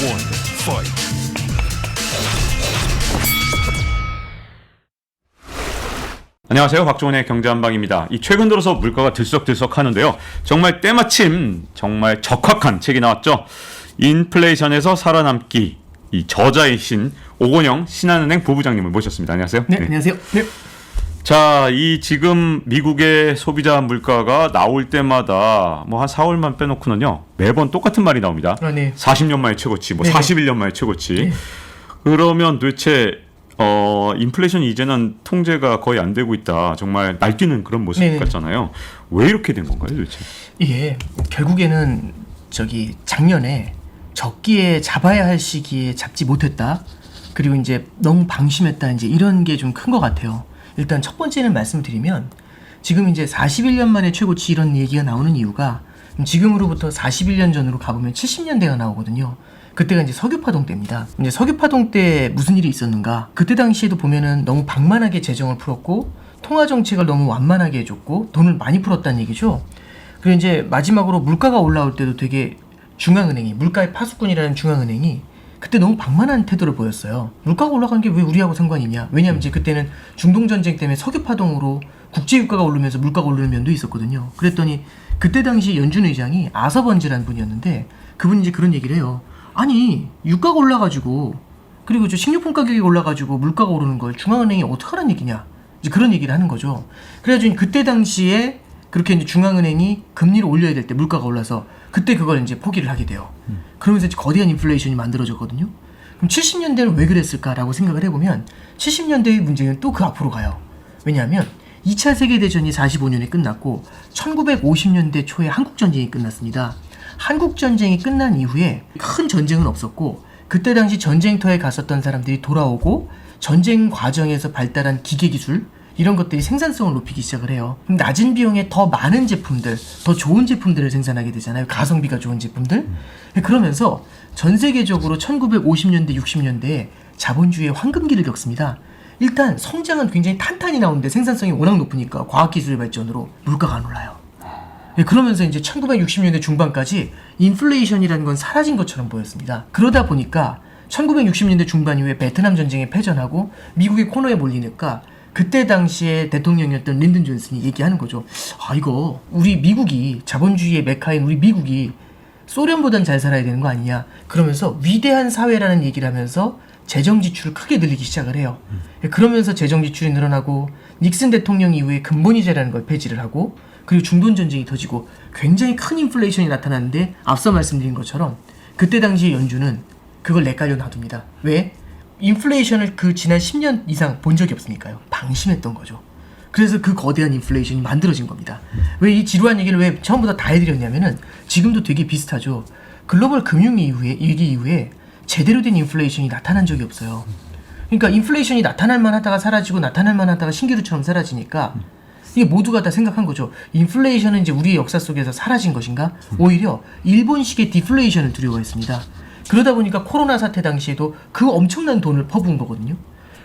one, fight. 안녕하세요. 박종훈의 경제한방입니다. 이 최근 들어서 물가가 들썩들썩 하는데요. 정말 때마침 정말 적확한 책이 나왔죠. 인플레이션에서 살아남기, 이 저자이신 오건영 신한은행 부부장님을 모셨습니다. 안녕하세요. 네, 안녕하세요. 네. 자, 이 지금 미국의 소비자 물가가 나올 때마다 뭐 한 4월만 빼놓고는요. 매번 똑같은 말이 나옵니다. 네. 40년 만에 최고치, 뭐 네. 41년 만에 최고치. 네. 그러면 도대체 인플레이션이 이제는 통제가 거의 안 되고 있다. 정말 날뛰는 그런 모습 네네. 같잖아요. 왜 이렇게 된 건가요, 도대체? 이게 결국에는 작년에 적기에 잡아야 할 시기에 잡지 못했다. 그리고 이제 너무 방심했다. 이제 이런 게 좀 큰 것 같아요. 일단 첫 번째는 말씀드리면 지금 이제 41년 만에 최고치 이런 얘기가 나오는 이유가 지금으로부터 41년 전으로 가보면 70년대가 나오거든요. 그때가 이제 석유파동 때입니다. 이제 석유파동 때 무슨 일이 있었는가? 그때 당시에도 보면은 너무 방만하게 재정을 풀었고 통화정책을 너무 완만하게 해줬고 돈을 많이 풀었다는 얘기죠. 그리고 이제 마지막으로 물가가 올라올 때도 되게 중앙은행이, 물가의 파수꾼이라는 중앙은행이 그때 너무 방만한 태도를 보였어요. 물가가 올라간 게 왜 우리하고 상관이 있냐? 왜냐하면 이제 그때는 중동전쟁 때문에 석유파동으로 국제유가가 오르면서 물가가 오르는 면도 있었거든요. 그랬더니 그때 당시 연준 의장이 아서번즈라는 분이었는데 그분이 이제 그런 얘기를 해요. 아니 유가가 올라가지고 그리고 식료품 가격이 올라가지고 물가가 오르는 걸 중앙은행이 어떻게 하라는 얘기냐? 이제 그런 얘기를 하는 거죠. 그래가지고 그때 당시에 그렇게 이제 중앙은행이 금리를 올려야 될 때 물가가 올라서 그때 그걸 이제 포기를 하게 돼요. 그러면서 이제 거대한 인플레이션이 만들어졌거든요. 그럼 70년대는 왜 그랬을까라고 생각을 해보면 70년대의 문제는 또 그 앞으로 가요. 왜냐하면 2차 세계대전이 45년에 끝났고 1950년대 초에 한국전쟁이 끝났습니다. 한국전쟁이 끝난 이후에 큰 전쟁은 없었고 그때 당시 전쟁터에 갔었던 사람들이 돌아오고 전쟁 과정에서 발달한 기계기술 이런 것들이 생산성을 높이기 시작을 해요. 그럼 낮은 비용에 더 많은 제품들, 더 좋은 제품들을 생산하게 되잖아요. 가성비가 좋은 제품들. 그러면서 전 세계적으로 1950년대, 60년대에 자본주의의 황금기를 겪습니다. 일단 성장은 굉장히 탄탄히 나오는데 생산성이 워낙 높으니까 과학기술의 발전으로 물가가 안 올라요. 그러면서 이제 1960년대 중반까지 인플레이션이라는 건 사라진 것처럼 보였습니다. 그러다 보니까 1960년대 중반 이후에 베트남 전쟁에 패전하고 미국의 코너에 몰리니까 그때 당시에 대통령이었던 린든 존슨이 얘기하는 거죠. 아 이거 우리 미국이 자본주의의 메카인 우리 미국이 소련보단 잘 살아야 되는 거 아니냐. 그러면서 위대한 사회라는 얘기를 하면서 재정 지출을 크게 늘리기 시작을 해요. 그러면서 재정 지출이 늘어나고 닉슨 대통령 이후에 근본이자라는 걸 폐지를 하고 그리고 중동 전쟁이 터지고 굉장히 큰 인플레이션이 나타났는데 앞서 말씀드린 것처럼 그때 당시 연준은 그걸 내깔려 놔둡니다. 왜? 인플레이션을 그 지난 10년 이상 본 적이 없으니까요. 방심했던 거죠. 그래서 그 거대한 인플레이션이 만들어진 겁니다. 왜 이 지루한 얘기를 왜 처음부터 다 해드렸냐면은 지금도 되게 비슷하죠. 글로벌 금융 위기 이후에 제대로 된 인플레이션이 나타난 적이 없어요. 그러니까 인플레이션이 나타날만 하다가 사라지고 나타날만 하다가 신기루처럼 사라지니까 이게 모두가 다 생각한 거죠. 인플레이션은 이제 우리의 역사 속에서 사라진 것인가? 오히려 일본식의 디플레이션을 두려워했습니다. 그러다 보니까 코로나 사태 당시에도 그 엄청난 돈을 퍼부은 거거든요.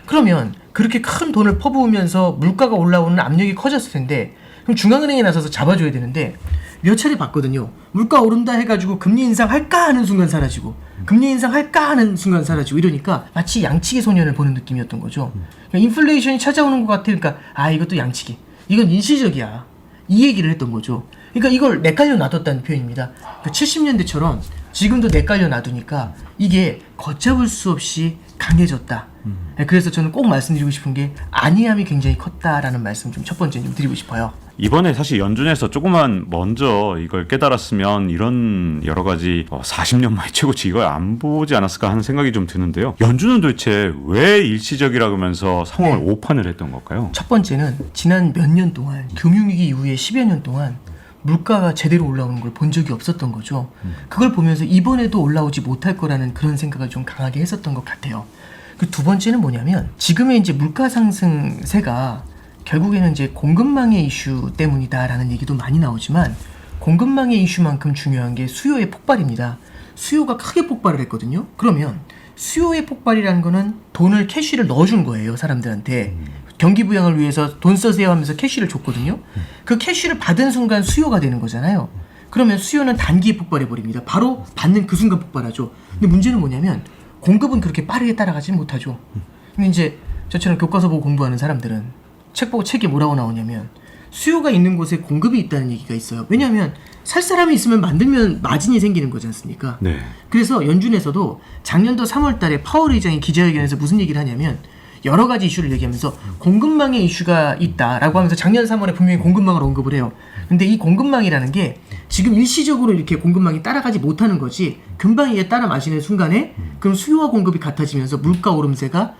그러면 그렇게 큰 돈을 퍼부으면서 물가가 올라오는 압력이 커졌을 텐데 그럼 중앙은행에 나서서 잡아줘야 되는데 몇 차례 봤거든요. 물가 오른다 해가지고 금리 인상할까 하는 순간 사라지고 금리 인상할까 하는 순간 사라지고 이러니까 마치 양치기 소년을 보는 느낌이었던 거죠. 그러니까 인플레이션이 찾아오는 것 같으니까 아 이것도 양치기. 이건 일시적이야. 이 얘기를 했던 거죠. 그러니까 이걸 내깔려 놔뒀다는 표현입니다. 그러니까 70년대처럼 지금도 내깔려 놔두니까 이게 걷잡을 수 없이 강해졌다. 그래서 저는 꼭 말씀드리고 싶은 게 안이함이 굉장히 컸다라는 말씀 좀 첫 번째 좀 드리고 싶어요. 이번에 사실 연준에서 조금만 먼저 이걸 깨달았으면 이런 여러 가지 40년 만에 최고치 이걸 안 보지 않았을까 하는 생각이 좀 드는데요. 연준은 도대체 왜 일시적이라고 하면서 상황을 오판을 했던 걸까요? 첫 번째는 지난 몇 년 동안 금융위기 이후에 10여 년 동안 물가가 제대로 올라오는 걸 본 적이 없었던 거죠. 그걸 보면서 이번에도 올라오지 못할 거라는 그런 생각을 좀 강하게 했었던 것 같아요. 그 두 번째는 뭐냐면 지금의 이제 물가 상승세가 결국에는 이제 공급망의 이슈 때문이다라는 얘기도 많이 나오지만 공급망의 이슈만큼 중요한 게 수요의 폭발입니다. 수요가 크게 폭발을 했거든요. 그러면 수요의 폭발이라는 거는 돈을 캐시를 넣어준 거예요, 사람들한테. 경기 부양을 위해서 돈 써세요 하면서 캐시를 줬거든요. 그 캐시를 받은 순간 수요가 되는 거잖아요. 그러면 수요는 단기에 폭발해 버립니다. 바로 받는 그 순간 폭발하죠. 근데 문제는 뭐냐면 공급은 그렇게 빠르게 따라가지는 못하죠. 근데 이제 저처럼 교과서 보고 공부하는 사람들은 책 보고 책에 뭐라고 나오냐면 수요가 있는 곳에 공급이 있다는 얘기가 있어요. 왜냐하면 살 사람이 있으면 만들면 마진이 생기는 거지 않습니까? 네. 그래서 연준에서도 작년도 3월 달에 파월 의장이 기자회견에서 무슨 얘기를 하냐면 여러 가지 이슈를 얘기하면서 공급망의 이슈가 있다라고 하면서 작년 3월에 분명히 공급망을 언급을 해요. 근데 이 공급망이라는 게 지금 일시적으로 이렇게 공급망이 따라가지 못하는 거지 금방 이게 따라 마시는 순간에 그럼 수요와 공급이 같아지면서 물가 오름세가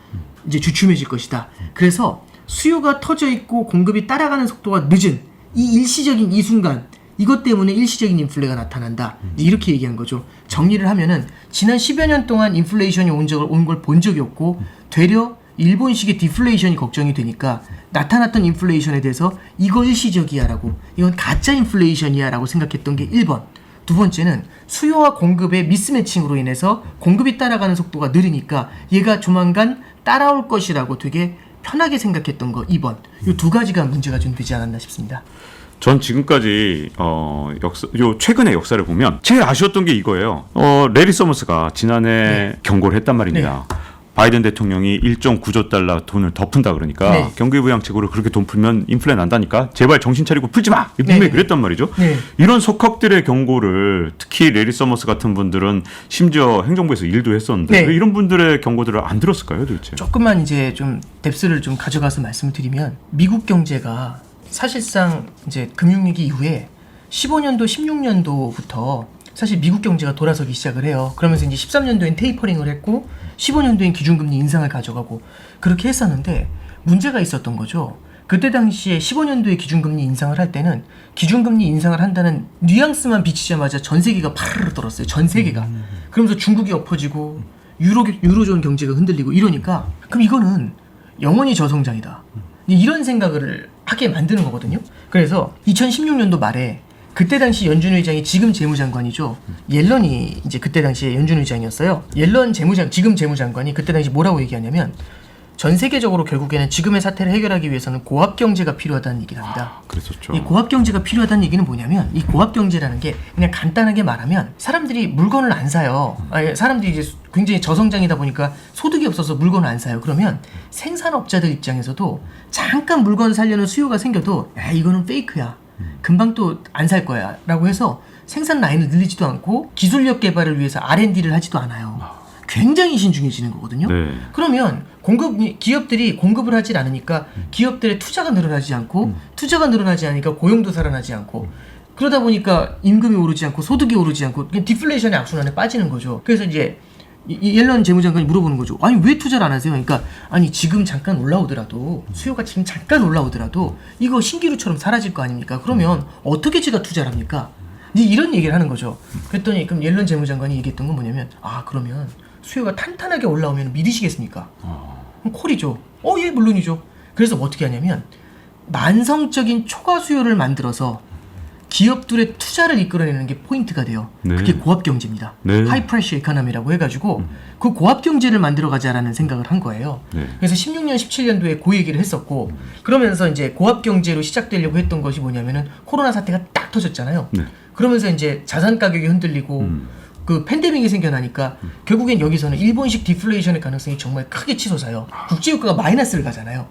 이제 주춤해질 것이다. 그래서 수요가 터져 있고 공급이 따라가는 속도가 늦은 이 일시적인 이 순간 이것 때문에 일시적인 인플레가 나타난다. 이렇게 얘기한 거죠. 정리를 하면은 지난 10여 년 동안 인플레이션이 온 걸 본 적이 없고 되려 일본식의 디플레이션이 걱정이 되니까 나타났던 인플레이션에 대해서 이거 일시적이야라고 이건 가짜 인플레이션이야라고 생각했던 게 1번. 두 번째는 수요와 공급의 미스매칭으로 인해서 공급이 따라가는 속도가 느리니까 얘가 조만간 따라올 것이라고 되게 편하게 생각했던 거 2번. 이 두 가지가 문제가 좀 되지 않았나 싶습니다. 전 지금까지 최근의 역사를 보면 제일 아쉬웠던 게 이거예요. 레리 서머스가 지난해 경고를 했단 말입니다. 바이든 대통령이 1.9조 달러 돈을 더 푼다 그러니까 경기부양책으로 그렇게 돈 풀면 인플레 난다니까 제발 정신 차리고 풀지 마. 분명히 그랬단 말이죠. 이런 속학들의 경고를 특히 레리 서머스 같은 분들은 심지어 행정부에서 일도 했었는데 왜 이런 분들의 경고들을 안 들었을까요, 도대체? 조금만 이제 좀 뎁스를 좀 가져가서 말씀을 드리면 미국 경제가 사실상 이제 금융위기 이후에 15년도, 16년도부터 사실 미국 경제가 돌아서기 시작을 해요. 그러면서 이제 13년도엔 테이퍼링을 했고 15년도엔 기준금리 인상을 가져가고 그렇게 했었는데 문제가 있었던 거죠. 그때 당시에 15년도에 기준금리 인상을 할 때는 기준금리 인상을 한다는 뉘앙스만 비치자마자 전 세계가 파르르 떨었어요. 전 세계가. 그러면서 중국이 엎어지고 유로존 경제가 흔들리고 이러니까 그럼 이거는 영원히 저성장이다. 이런 생각을 하게 만드는 거거든요. 그래서 2016년도 말에 그때 당시 연준 의장이 지금 재무장관이죠. 옐런이 이제 그때 당시에 연준 의장이었어요. 옐런 지금 재무장관이 그때 당시 뭐라고 얘기하냐면 전 세계적으로 결국에는 지금의 사태를 해결하기 위해서는 고압 경제가 필요하다는 얘기를 합니다. 그랬었죠. 이 고압 경제가 필요하다는 얘기는 뭐냐면 이 고압 경제라는 게 그냥 간단하게 말하면 사람들이 물건을 안 사요. 사람들이 이제 굉장히 저성장이다 보니까 소득이 없어서 물건을 안 사요. 그러면 생산업자들 입장에서도 잠깐 물건 사려는 수요가 생겨도 야 이거는 페이크야. 금방 또 안 살 거야 라고 해서 생산 라인을 늘리지도 않고 기술력 개발을 위해서 R&D를 하지도 않아요. 굉장히 신중해지는 거거든요. 그러면 기업들이 공급을 하질 않으니까 기업들의 투자가 늘어나지 않고 투자가 늘어나지 않으니까 고용도 살아나지 않고 그러다 보니까 임금이 오르지 않고 소득이 오르지 않고 그냥 디플레이션의 악순환에 빠지는 거죠. 그래서 이제 옐런 재무장관이 물어보는 거죠. 아니 왜 투자를 안 하세요? 그러니까 아니 지금 잠깐 올라오더라도 수요가 지금 잠깐 올라오더라도 이거 신기루처럼 사라질 거 아닙니까? 그러면 어떻게 제가 투자를 합니까? 이런 얘기를 하는 거죠. 그랬더니 그럼 옐런 재무장관이 얘기했던 건 뭐냐면 그러면 수요가 탄탄하게 올라오면 믿으시겠습니까? 그럼 콜이죠. 예 물론이죠. 그래서 어떻게 하냐면 만성적인 초과 수요를 만들어서 기업들의 투자를 이끌어내는 게 포인트가 돼요. 그게 고압 경제입니다. 하이 프레셔 이코노미라고 해가지고 그 고압 경제를 만들어 가자라는 생각을 한 거예요. 그래서 16년, 17년도에 그 얘기를 했었고 그러면서 이제 고압 경제로 시작되려고 했던 것이 뭐냐면은 코로나 사태가 딱 터졌잖아요. 그러면서 이제 자산 가격이 흔들리고 그 팬데믹이 생겨나니까 결국엔 여기서는 일본식 디플레이션의 가능성이 정말 크게 치솟아요. 국제유가가 마이너스를 가잖아요.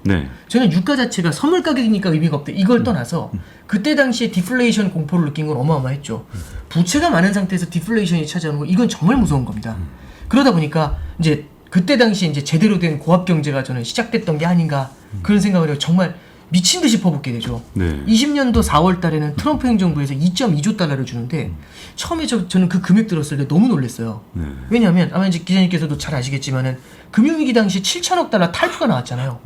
저는 유가 자체가 선물 가격이니까 의미가 없다. 이걸 떠나서 그때 당시에 디플레이션 공포를 느낀 건 어마어마했죠. 부채가 많은 상태에서 디플레이션이 찾아오는 거 이건 정말 무서운 겁니다. 그러다 보니까 이제 그때 당시에 이제 제대로 된 고압 경제가 저는 시작됐던 게 아닌가 그런 생각을 해요. 정말 미친 듯이 퍼붓게 되죠. 20년도 4월 달에는 트럼프 행정부에서 2.2조 달러를 주는데 처음에 저는 그 금액 들었을 때 너무 놀랐어요. 왜냐하면 아마 이제 기자님께서도 잘 아시겠지만은 금융위기 당시 7천억 달러 탈프가 나왔잖아요.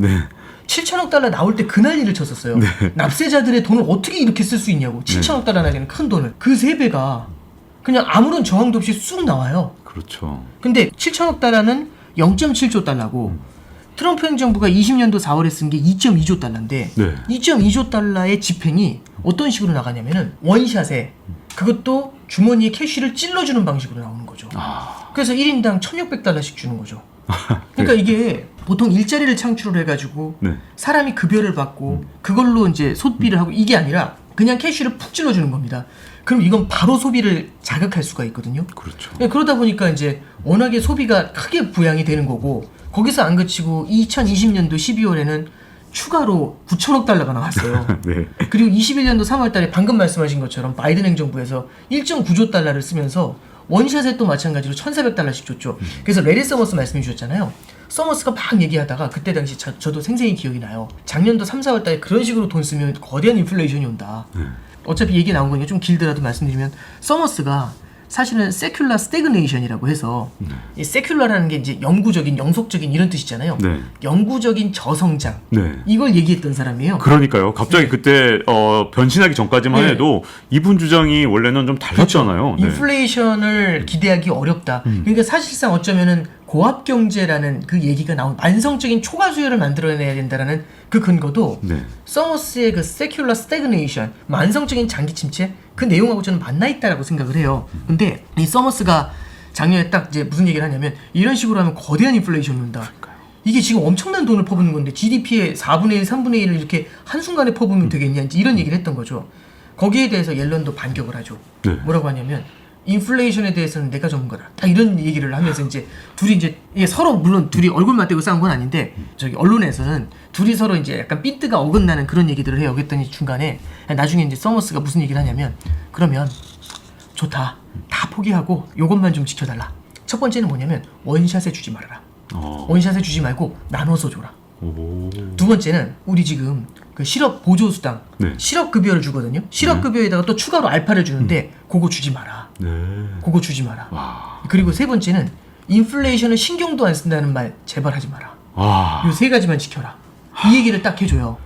7천억 달러 나올 때 그 난리를 쳤었어요. 납세자들의 돈을 어떻게 이렇게 쓸 수 있냐고. 7천억 달러 나기는 큰 돈을. 그 3배가 그냥 아무런 저항도 없이 쑥 나와요. 그렇죠. 근데 7천억 달러는 0.7조 달러고 트럼프 행정부가 20년도 4월에 쓴 게 2.2조 달러인데 2.2조 달러의 집행이 어떤 식으로 나가냐면은 원샷에 그것도 주머니에 캐시를 찔러주는 방식으로 나오는 거죠. 그래서 1인당 1,600달러씩 주는 거죠. 그러니까 이게 보통 일자리를 창출을 해가지고 사람이 급여를 받고 그걸로 이제 소비를 하고 이게 아니라 그냥 캐시를 푹 찔러주는 겁니다. 그럼 이건 바로 소비를 자극할 수가 있거든요. 그렇죠. 그러다 보니까 이제 워낙에 소비가 크게 부양이 되는 거고 거기서 안 그치고 2020년도 12월에는 추가로 9천억 달러가 나왔어요. 네. 그리고 21년도 3월 달에 방금 말씀하신 것처럼 바이든 행정부에서 1.9조 달러를 쓰면서 원샷에 또 마찬가지로 1,400달러씩 줬죠. 그래서 레리 서머스 말씀해 주셨잖아요. 서머스가 막 얘기하다가 그때 당시 저도 생생히 기억이 나요. 작년도 3, 4월 달에 그런 식으로 돈 쓰면 거대한 인플레이션이 온다. 어차피 얘기 나온 거니까 좀 길더라도 말씀드리면 서머스가 사실은 세큘러 스태그네이션이라고 해서 이 세큘러라는 게 이제 영구적인, 영속적인 이런 뜻이잖아요. 네. 영구적인 저성장. 네. 이걸 얘기했던 사람이에요. 그러니까요. 갑자기 그때 변신하기 전까지만 네. 해도 이분 주장이 원래는 좀 달랐잖아요. 네. 인플레이션을 기대하기 어렵다. 그러니까 사실상 어쩌면은 고압 경제라는 그 얘기가 나온 만성적인 초과 수요를 만들어내야 된다라는 그 근거도 네. 서머스의 그 세큘러 스태그네이션, 만성적인 장기 침체 그 내용하고 저는 맞나 있다라고 생각을 해요. 근데 이 서머스가 작년에 딱 이제 무슨 얘기를 하냐면 이런 식으로 하면 거대한 인플레이션이 온다. 이게 지금 엄청난 돈을 퍼붓는 건데 GDP의 4분의 1, 3분의 1을 이렇게 한순간에 퍼붓으면 되겠냐 이제 이런 얘기를 했던 거죠. 거기에 대해서 옐런도 반격을 하죠. 네. 뭐라고 하냐면 인플레이션에 대해서는 내가 전문가다. 딱 이런 얘기를 하면서 이제 둘이 이제 이게 서로 물론 둘이 얼굴 맞대고 싸운 건 아닌데 저기 언론에서는 둘이 서로 이제 약간 삐뜨가 어긋나는 그런 얘기들을 해요. 그랬더니 중간에 나중에 이제 서머스가 무슨 얘기를 하냐면 그러면 좋다. 다 포기하고 요것만 좀 지켜달라. 첫 번째는 뭐냐면 원샷에 주지 말아라. 원샷에 주지 말고 나눠서 줘라. 오. 두 번째는 우리 지금 그 실업 보조 수당, 네. 실업 급여를 주거든요. 실업 급여에다가 또 추가로 알파를 주는데 그거 주지 마라. 네. 그거 주지 마라. 와. 그리고 세 번째는 인플레이션을 신경도 안 쓴다는 말 제발 하지 마라. 와. 이 세 가지만 지켜라. 이 얘기를 딱 해줘요.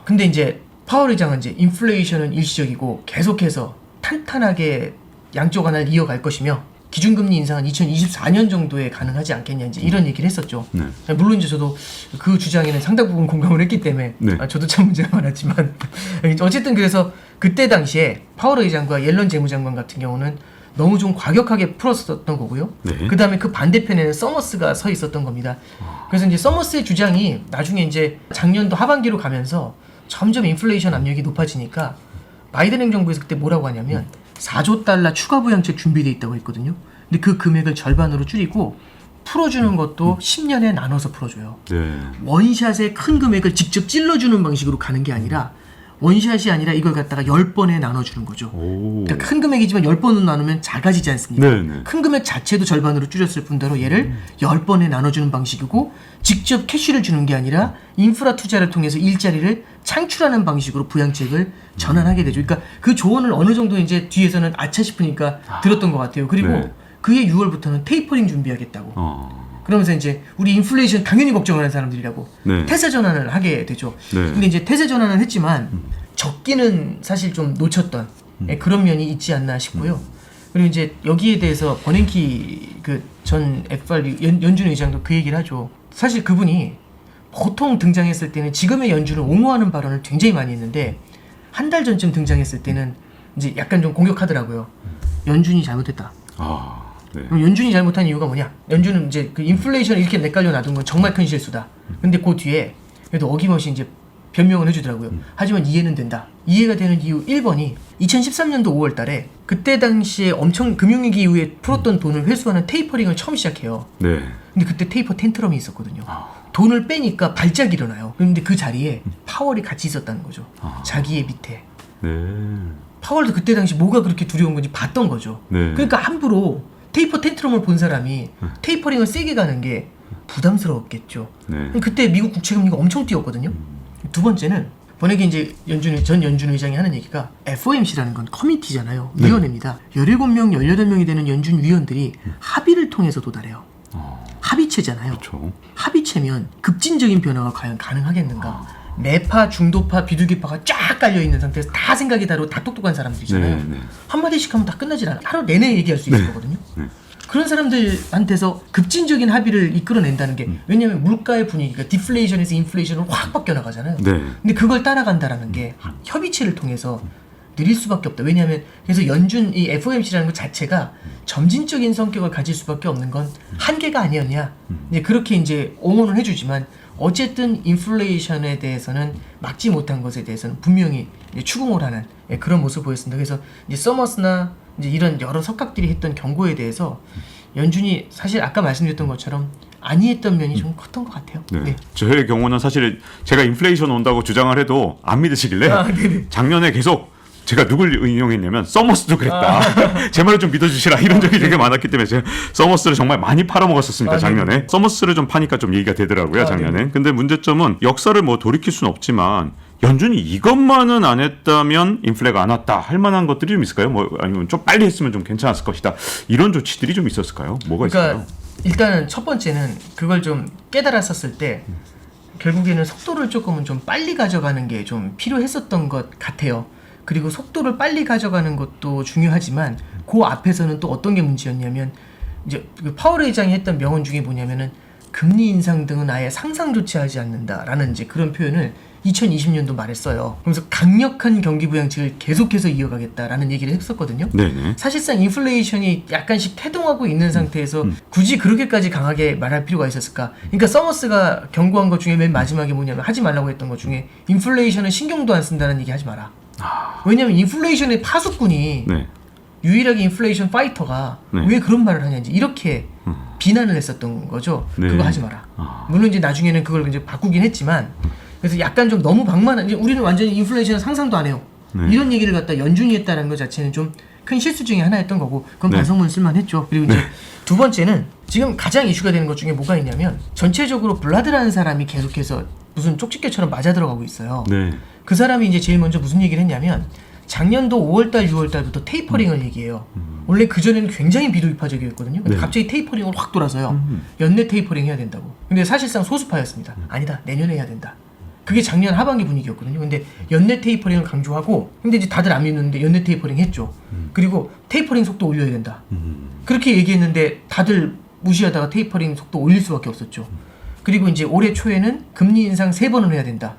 근데 이제 파월 의장은 이제 인플레이션은 일시적이고 계속해서 탄탄하게 양쪽 하나를 이어갈 것이며 기준금리 인상은 2024년 정도에 가능하지 않겠냐 이제 이런 얘기를 했었죠. 네. 물론 이제 저도 그 주장에는 상당 부분 공감을 했기 때문에 네. 저도 참 문제가 많았지만 어쨌든 그래서 그때 당시에 파월 의장과 옐런 재무장관 같은 경우는 너무 좀 과격하게 풀었었던 거고요. 네. 그 다음에 그 반대편에는 서머스가 서 있었던 겁니다. 그래서 이제 서머스의 주장이 나중에 이제 작년도 하반기로 가면서 점점 인플레이션 압력이 높아지니까 바이든 행정부에서 그때 뭐라고 하냐면 4조 달러 추가 부양책 준비되어 있다고 했거든요. 근데 그 금액을 절반으로 줄이고 풀어주는 것도 10년에 나눠서 풀어줘요. 네. 원샷에 큰 금액을 직접 찔러주는 방식으로 가는 게 아니라 원샷이 아니라 이걸 갖다가 10번에 나눠주는 거죠. 오. 그러니까 큰 금액이지만 10번으로 나누면 작아지지 않습니까? 네네. 큰 금액 자체도 절반으로 줄였을 뿐더러 얘를 10번에 나눠주는 방식이고 직접 캐시를 주는 게 아니라 인프라 투자를 통해서 일자리를 창출하는 방식으로 부양책을 전환하게 되죠. 그러니까 그 조언을 어느 정도 이제 뒤에서는 아차 싶으니까 들었던 것 같아요. 그리고 네. 그해 6월부터는 테이퍼링 준비하겠다고. 그러면서 이제 우리 인플레이션 당연히 걱정하는 사람들이라고 네. 태세 전환을 하게 되죠. 네. 근데 이제 태세 전환을 했지만 적기는 사실 좀 놓쳤던 그런 면이 있지 않나 싶고요. 그리고 이제 여기에 대해서 버냉키 그 전 FRB 연준 의장도 그 얘기를 하죠. 사실 그분이 보통 등장했을 때는 지금의 연준을 옹호하는 발언을 굉장히 많이 했는데 한 달 전쯤 등장했을 때는 이제 약간 좀 공격하더라고요. 연준이 잘못했다. 아. 네. 그럼 연준이 잘못한 이유가 뭐냐? 연준은 이제 그 인플레이션을 이렇게 내깔려 놔둔 건 정말 큰 실수다. 근데 그 뒤에 그래도 어김없이 이제 변명을 해주더라고요. 하지만 이해는 된다. 이해가 되는 이유 1번이 2013년도 5월 달에 그때 당시에 엄청 금융위기 이후에 풀었던 돈을 회수하는 테이퍼링을 처음 시작해요. 네. 근데 그때 테이퍼 텐트럼이 있었거든요. 돈을 빼니까 발작이 일어나요. 그런데 그 자리에 파월이 같이 있었다는 거죠. 자기의 밑에. 네. 파월도 그때 당시 뭐가 그렇게 두려운 건지 봤던 거죠. 네. 그러니까 함부로 테이퍼 텐트럼을 본 사람이 테이퍼링을 세게 가는 게 부담스러웠겠죠. 네. 그때 미국 국채 금리가 엄청 뛰었거든요. 두 번째는 번역에 이제 전 연준 의장이 하는 얘기가 FOMC라는 건 커미티잖아요. 네. 위원회입니다. 17명, 18명이 되는 연준 위원들이 합의를 통해서 도달해요. 합의체잖아요. 그렇죠. 합의체면 급진적인 변화가 과연 가능하겠는가? 매파, 중도파, 비둘기파가 쫙 깔려있는 상태에서 다 생각이 다르고 다 똑똑한 사람들이잖아요. 네, 네. 한마디씩 하면 다 끝나질 않아. 하루 내내 얘기할 수 있을 거거든요. 네. 그런 사람들한테서 급진적인 합의를 이끌어낸다는 게 왜냐하면 물가의 분위기가 디플레이션에서 인플레이션으로 확 바뀌어 나가잖아요. 네. 근데 그걸 따라간다라는 게 협의체를 통해서 느릴 수밖에 없다. 왜냐하면 그래서 연준 이 FOMC라는 것 자체가 점진적인 성격을 가질 수밖에 없는 건 한계가 아니었냐. 이제 그렇게 이제 옹호는 해주지만 어쨌든 인플레이션에 대해서는 막지 못한 것에 대해서는 분명히 이제 추궁을 하는 그런 모습을 보였습니다. 그래서 이제 서머스나 이제 이런 여러 석학들이 했던 경고에 대해서 연준이 사실 아까 말씀드렸던 것처럼 아니했던 면이 좀 컸던 것 같아요. 네. 네. 저의 경우는 사실 제가 인플레이션 온다고 주장을 해도 안 믿으시길래 작년에 계속 제가 누굴 인용했냐면 서머스도 그랬다. 제 말을 좀 믿어주시라 이런 적이 되게 많았기 때문에 제가 서머스를 정말 많이 팔아먹었었습니다. 작년에. 서머스를 좀 파니까 좀 얘기가 되더라고요. 작년에. 근데 문제점은 역사를 뭐 돌이킬 수는 없지만 연준이 이것만은 안 했다면 인플레가 안 왔다 할 만한 것들이 좀 있을까요? 뭐 아니면 좀 빨리 했으면 좀 괜찮았을 것이다. 이런 조치들이 좀 있었을까요? 뭐가 그러니까 있을까요? 일단은 첫 번째는 그걸 좀 깨달았었을 때 결국에는 속도를 조금은 좀 빨리 가져가는 게 좀 필요했었던 것 같아요. 그리고 속도를 빨리 가져가는 것도 중요하지만 그 앞에서는 또 어떤 게 문제였냐면 이제 그 파월 의장이 했던 명언 중에 뭐냐면은 금리 인상 등은 아예 상상조차 하지 않는다라는 이제 그런 표현을 2020년도 말했어요. 그러면서 강력한 경기 부양책을 계속해서 이어가겠다라는 얘기를 했었거든요. 네네. 사실상 인플레이션이 약간씩 태동하고 있는 상태에서 굳이 그렇게까지 강하게 말할 필요가 있었을까? 그러니까 서머스가 경고한 것 중에 맨 마지막에 뭐냐면 하지 말라고 했던 것 중에 인플레이션은 신경도 안 쓴다는 얘기 하지 마라. 왜냐면 인플레이션의 파수꾼이 네. 유일하게 인플레이션 파이터가 네. 왜 그런 말을 하냐지 이렇게 비난을 했었던 거죠. 네. 그거 하지 마라. 물론 이제 나중에는 그걸 이제 바꾸긴 했지만 그래서 약간 좀 너무 방만한 이제 우리는 완전히 인플레이션 상상도 안 해요. 네. 이런 얘기를 갖다 연준이 했다는 것 자체는 좀 큰 실수 중에 하나였던 거고 그건 네. 반성문 쓸만했죠. 그리고 이제 두 번째는 지금 가장 이슈가 되는 것 중에 뭐가 있냐면 전체적으로 블라드라는 사람이 계속해서 무슨 쪽집게처럼 맞아 들어가고 있어요. 네. 그 사람이 이제 제일 먼저 무슨 얘기를 했냐면 작년도 5월달, 6월달부터 테이퍼링을 얘기해요. 원래 그전에는 굉장히 비도입화적이었거든요. 근데 네. 갑자기 테이퍼링을 확 돌아서요. 연내 테이퍼링 해야 된다고. 근데 사실상 소수파였습니다. 아니다. 내년에 해야 된다. 그게 작년 하반기 분위기였거든요. 근데 연내 테이퍼링을 강조하고 근데 이제 다들 안 믿는데 연내 테이퍼링 했죠. 그리고 테이퍼링 속도 올려야 된다. 그렇게 얘기했는데 다들 무시하다가 테이퍼링 속도 올릴 수밖에 없었죠. 그리고 이제 올해 초에는 금리 인상 3번은 해야 된다.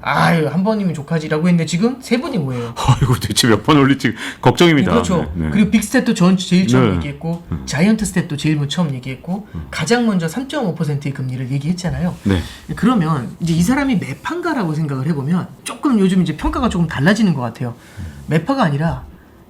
아유 한 번이면 족하지라고 했는데 지금 3번이 뭐예요? 아이고 대체 몇 번 올릴지 걱정입니다. 그렇죠. 네, 네. 그리고 빅스탯도 전 제일 처음 네. 얘기했고 자이언트 스탯도 제일 처음 얘기했고 가장 먼저 3.5%의 금리를 얘기했잖아요. 네. 그러면 이제 이 사람이 매파인가라고 생각을 해보면 조금 요즘 이제 평가가 조금 달라지는 것 같아요. 매파가 아니라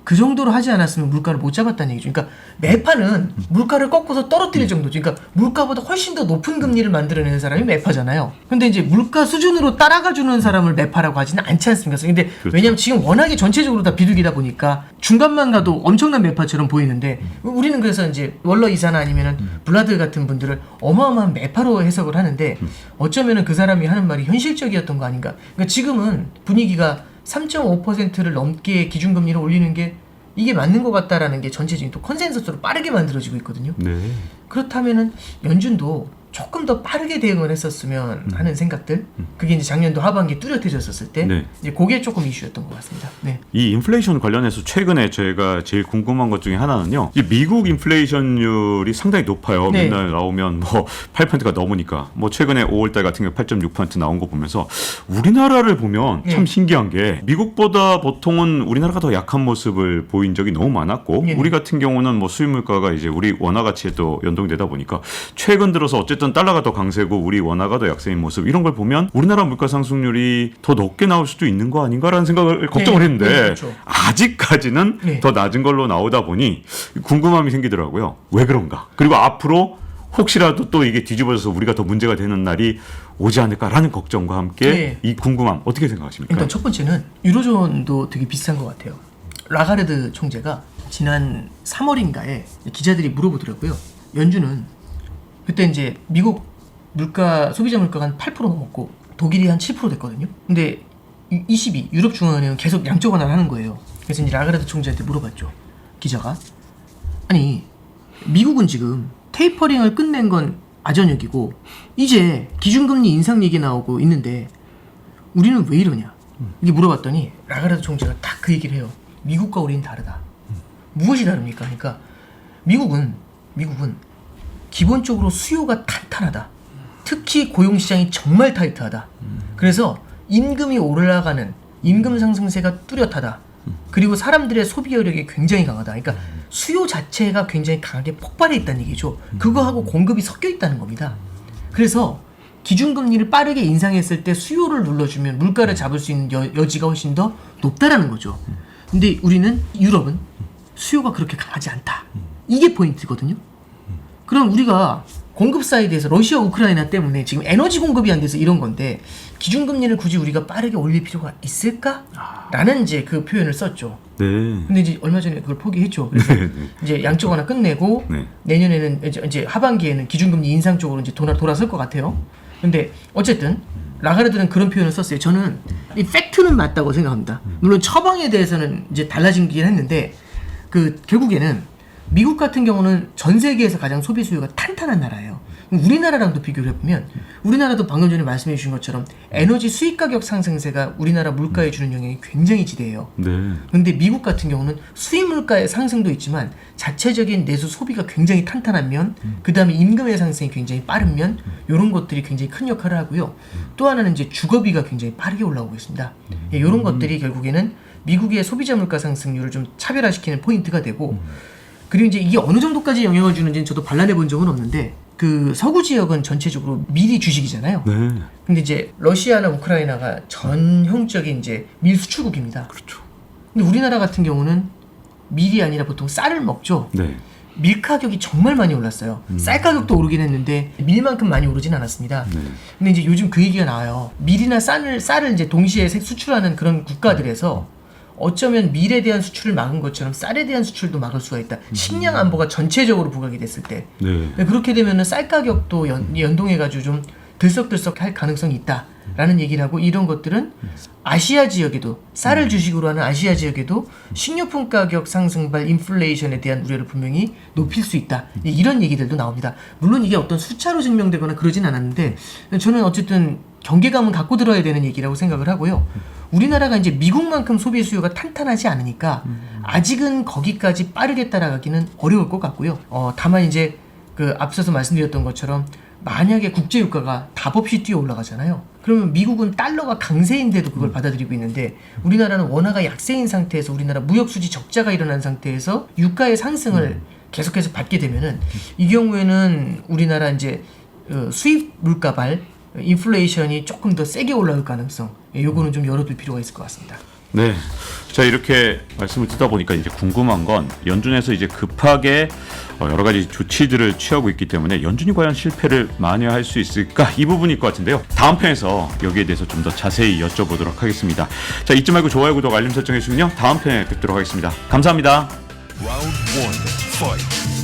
그 정도로 하지 않았으면 물가를 못 잡았다는 얘기죠. 그러니까 매파는 물가를 꺾어서 떨어뜨릴 정도죠. 그러니까 물가보다 훨씬 더 높은 금리를 만들어내는 사람이 매파잖아요. 근데 이제 물가 수준으로 따라가주는 사람을 매파라고 하지는 않지 않습니까? 근데 그렇죠. 왜냐면 지금 워낙에 전체적으로 다 비둘기다 보니까 중간만 가도 엄청난 매파처럼 보이는데 우리는 그래서 이제 월러 이사나 아니면은 블라드 같은 분들을 어마어마한 매파로 해석을 하는데 어쩌면은 그 사람이 하는 말이 현실적이었던 거 아닌가. 그러니까 지금은 분위기가 3.5%를 넘게 기준금리를 올리는 게 이게 맞는 것 같다라는 게 전체적인 또 컨센서스로 빠르게 만들어지고 있거든요. 네. 그렇다면은 연준도 조금 더 빠르게 대응을 했었으면 하는 생각들 그게 이제 작년도 하반기에 뚜렷해졌었을 때 네. 이제 그게 조금 이슈였던 것 같습니다. 네. 이 인플레이션 관련해서 최근에 제가 제일 궁금한 것 중에 하나는요. 이 미국 인플레이션율이 상당히 높아요. 네. 맨날 나오면 뭐 8%가 넘으니까. 뭐 최근에 5월달 같은 경우 8.6% 나온 거 보면서 우리나라를 보면 네. 참 신기한 게 미국보다 보통은 우리나라가 더 약한 모습을 보인 적이 너무 많았고 네. 우리 같은 경우는 뭐 수입 물가가 이제 우리 원화 가치에 또 연동되다 보니까 최근 들어서 어쨌든 달러가 더 강세고 우리 원화가 더 약세인 모습 이런 걸 보면 우리나라 물가 상승률이 더 높게 나올 수도 있는 거 아닌가라는 생각을 걱정을 네. 했는데 네, 그렇죠. 아직까지는 네. 더 낮은 걸로 나오다 보니 궁금함이 생기더라고요. 왜 그런가? 그리고 앞으로 혹시라도 또 이게 뒤집어져서 우리가 더 문제가 되는 날이 오지 않을까라는 걱정과 함께 네. 이 궁금함 어떻게 생각하십니까? 일단 첫 번째는 유로존도 되게 비슷한 것 같아요. 라가르드 총재가 지난 3월인가에 기자들이 물어보더라고요. 연준은 그때 이제 미국 물가 소비자 물가가 한 8% 넘었고 독일이 한 7% 됐거든요. 근데 ECB 유럽 중앙은행은 계속 양적 완화를 하는 거예요. 그래서 이제 라가르드 총재한테 물어봤죠. 기자가 아니 미국은 지금 테이퍼링을 끝낸 건 아전역이고 이제 기준금리 인상 얘기 나오고 있는데 우리는 왜 이러냐 이게 물어봤더니 라가르드 총재가 딱 그 얘기를 해요. 미국과 우리는 다르다. 무엇이 다릅니까? 그러니까 미국은 기본적으로 수요가 탄탄하다. 특히 고용시장이 정말 타이트하다. 그래서 임금이 올라가는 임금 상승세가 뚜렷하다. 그리고 사람들의 소비 여력이 굉장히 강하다. 그러니까 수요 자체가 굉장히 강하게 폭발해 있다는 얘기죠. 그거하고 공급이 섞여 있다는 겁니다. 그래서 기준금리를 빠르게 인상했을 때 수요를 눌러주면 물가를 잡을 수 있는 여지가 훨씬 더 높다라는 거죠. 근데 우리는 유럽은 수요가 그렇게 강하지 않다. 이게 포인트거든요. 그럼 우리가 공급 사이드에서 러시아 우크라이나 때문에 지금 에너지 공급이 안 돼서 이런 건데 기준금리를 굳이 우리가 빠르게 올릴 필요가 있을까?라는 이제 그 표현을 썼죠. 네. 근데 이제 얼마 전에 그걸 포기했죠. 그래서 이제 양쪽 하나 끝내고 네. 내년에는 이제 하반기에는 기준금리 인상 쪽으로 이제 돌아설 것 같아요. 근데 어쨌든 라가르드는 그런 표현을 썼어요. 저는 이 팩트는 맞다고 생각합니다. 물론 처방에 대해서는 이제 달라지긴 했는데 그 결국에는 미국 같은 경우는 전 세계에서 가장 소비 수요가 탄탄한 나라예요. 우리나라랑도 비교를 해보면 우리나라도 방금 전에 말씀해 주신 것처럼 에너지 수입 가격 상승세가 우리나라 물가에 주는 영향이 굉장히 지대해요. 네. 근데 미국 같은 경우는 수입 물가의 상승도 있지만 자체적인 내수 소비가 굉장히 탄탄한 면, 그 다음에 임금의 상승이 굉장히 빠른 면, 이런 것들이 굉장히 큰 역할을 하고요. 또 하나는 이제 주거비가 굉장히 빠르게 올라오고 있습니다. 이런 것들이 결국에는 미국의 소비자 물가 상승률을 좀 차별화시키는 포인트가 되고, 그리고 이제 이게 어느 정도까지 영향을 주는지는 저도 반론해 본 적은 없는데, 그 서구 지역은 전체적으로 밀이 주식이잖아요. 네. 근데 이제 러시아나 우크라이나가 전형적인 이제 밀 수출국입니다. 그렇죠. 근데 우리나라 같은 경우는 밀이 아니라 보통 쌀을 먹죠. 네. 밀 가격이 정말 많이 올랐어요. 쌀 가격도 오르긴 했는데 밀만큼 많이 오르진 않았습니다. 네. 근데 이제 요즘 그 얘기가 나와요. 밀이나 쌀을 이제 동시에 수출하는 그런 국가들에서 어쩌면 밀에 대한 수출을 막은 것처럼 쌀에 대한 수출도 막을 수가 있다. 식량 안보가 전체적으로 부각이 됐을 때. 네. 그렇게 되면은 쌀 가격도 연동해가지고 좀 들썩들썩할 가능성이 있다라는 얘기를 하고, 이런 것들은 아시아 지역에도 쌀을 주식으로 하는 아시아 지역에도 식료품 가격 상승발 인플레이션에 대한 우려를 분명히 높일 수 있다. 이런 얘기들도 나옵니다. 물론 이게 어떤 숫자로 증명되거나 그러진 않았는데 저는 어쨌든 경계감은 갖고 들어야 되는 얘기라고 생각을 하고요. 우리나라가 이제 미국만큼 소비 수요가 탄탄하지 않으니까 아직은 거기까지 빠르게 따라가기는 어려울 것 같고요. 다만 이제 그 앞서서 말씀드렸던 것처럼 만약에 국제유가가 답 없이 뛰어 올라가잖아요. 그러면 미국은 달러가 강세인데도 그걸 받아들이고 있는데 우리나라는 원화가 약세인 상태에서, 우리나라 무역수지 적자가 일어난 상태에서 유가의 상승을 계속해서 받게 되면은 이 경우에는 우리나라 이제 수입 물가발 인플레이션이 조금 더 세게 올라올 가능성, 요거는 좀 열어둘 필요가 있을 것 같습니다. 네. 자, 이렇게 말씀을 듣다 보니까 이제 궁금한 건 연준에서 이제 급하게 여러 가지 조치들을 취하고 있기 때문에 연준이 과연 실패를 만회할 수 있을까? 이 부분일 것 같은데요. 다음 편에서 여기에 대해서 좀 더 자세히 여쭤보도록 하겠습니다. 자, 잊지 말고 좋아요, 구독, 알림 설정 해주시면요. 다음 편에 뵙도록 하겠습니다. 감사합니다. Round 1, fight.